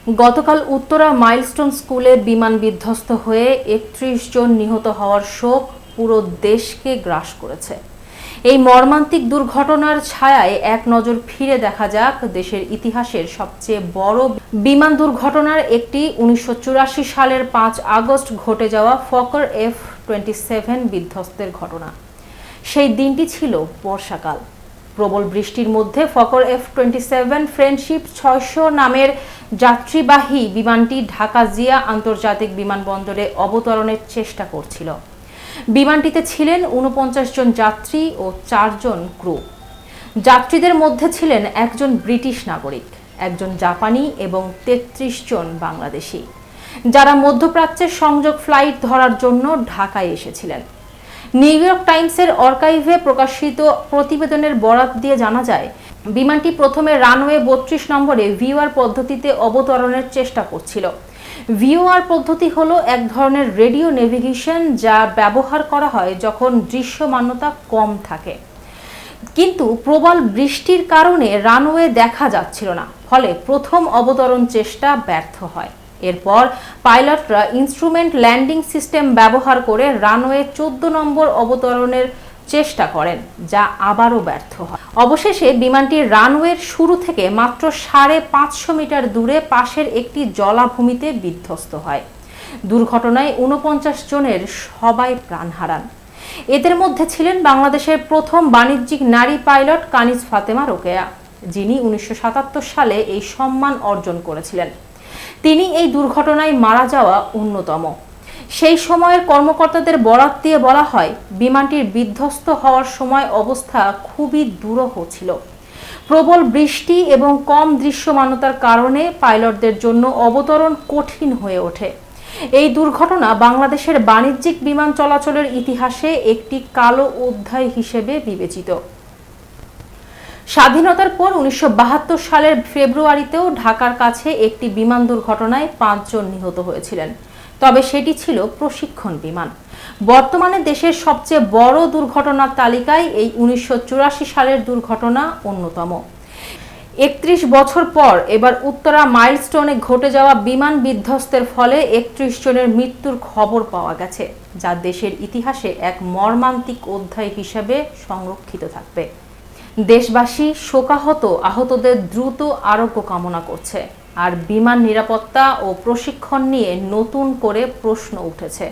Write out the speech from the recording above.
গতকাল উত্তরা মাইলস্টোন স্কুলে বিমান বিধ্বস্ত হয়ে ৩১ জন নিহত হওয়ার শোক পুরো দেশকে গ্রাস করেছে। এই মর্মান্তিক দুর্ঘটনার ছায়ায় এক নজর ফিরে দেখা যাক দেশের ইতিহাসের সবচেয়ে বড় বিমান দুর্ঘটনার একটি ১৯৮৪ সালের ৫ আগস্ট ঘটে যাওয়া ফকার F-27 বিধ্বস্তের ঘটনা। সেই দিনটি ছিল বর্ষাকাল। প্রবল বৃষ্টির মধ্যে ফকার F-27 ফ্রেন্ডশিপ ৬০০ নামের যাত্রীবাহী বিমানটি ঢাকা জিয়া আন্তর্জাতিক বিমানবন্দরে অবতরণের চেষ্টা করছিল। বিমানটিতে ছিলেন ৪৯ জন যাত্রী ও ৪ জন ক্রু। যাত্রীদের মধ্যে ছিলেন একজন ব্রিটিশ নাগরিক, একজন জাপানি এবং ৩৩ জন বাংলাদেশি, যারা মধ্যপ্রাচ্যের সংযোগ ফ্লাইট ধরার জন্য ঢাকায় এসেছিলেন। নিউ ইয়র্ক টাইমসের আর্কাইভে প্রকাশিত প্রতিবেদনের বরাত দিয়ে জানা যায়, বিমানটি প্রথমে রানওয়ে ৩২ নম্বরে ভিওআর পদ্ধতিতে অবতরণের চেষ্টা করছিল। ভিওআর পদ্ধতি হলো এক ধরনের রেডিও নেভিগেশন যা ব্যবহার করা হয় যখন দৃশ্যমানতা কম থাকে। কিন্তু প্রবল বৃষ্টির কারণে রানওয়ে দেখা যাচ্ছিল না, ফলে প্রথম অবতরণ চেষ্টা ব্যর্থ হয়। এরপর পাইলটরা ইনস্ট্রুমেন্ট ল্যান্ডিং সিস্টেম ব্যবহার করে রানওয়ে ১৪ নম্বর অবতরণের চেষ্টা করেন, যা আবারও ব্যর্থ হয়। অবশেষে বিমানটি রানওয়ের শুরু থেকে মাত্র ৫৫০ মিটার দূরে পাশের একটি জলাভূমিতে বিধ্বস্ত হয়। দুর্ঘটনায় ৪৯ জনের সবাই প্রাণ হারান। এদের মধ্যে ছিলেন বাংলাদেশের প্রথম বাণিজ্যিক নারী পাইলট কানিজ ফাতেমা রোকেয়া, যিনি ১৯৭৭ সালে এই সম্মান অর্জন করেছিলেন। তিনি এই দুর্ঘটনায় মারা যাওয়া অন্যতম। সেই সময়ের কর্মকর্তাদের বরাত দিয়ে বলা হয়, বিমানটির বিধ্বস্ত হওয়ার সময় অবস্থা খুবই দুরূহ ছিল। প্রবল বৃষ্টি এবং কম দৃশ্যমানতার কারণে পাইলটদের জন্য অবতরণ কঠিন হয়ে ওঠে। এই দুর্ঘটনা বাংলাদেশের বাণিজ্যিক বিমান চলাচলের ইতিহাসে একটি কালো অধ্যায় হিসেবে বিবেচিত। স্বাধীনতার পর ১৯৭২ সালের ফেব্রুয়ারিতেও ঢাকার কাছে একটি বিমান দুর্ঘটনায় ৫ জন নিহত হয়েছিলেন, তবে সেটি ছিল প্রশিক্ষণ বিমান। বর্তমানে দেশের সবচেয়ে বড় দুর্ঘটনার তালিকায় এই ১৯৮৪ সালের দুর্ঘটনা অন্যতম। ৩১ বছর পর এবার উত্তরা মাইলস্টোনে ঘটে যাওয়া বিমান বিধ্বস্তের ফলে ৩১ জনের মৃত্যুর খবর পাওয়া গেছে, যা দেশের ইতিহাসে এক মর্মান্তিক অধ্যায় হিসেবে সংরক্ষিত থাকবে। দেশবাসী শোকাহত আহতদের দ্রুত আরোগ্য কামনা করছে, আর বিমান নিরাপত্তা ও প্রশিক্ষণ নিয়ে নতুন করে প্রশ্ন উঠেছে।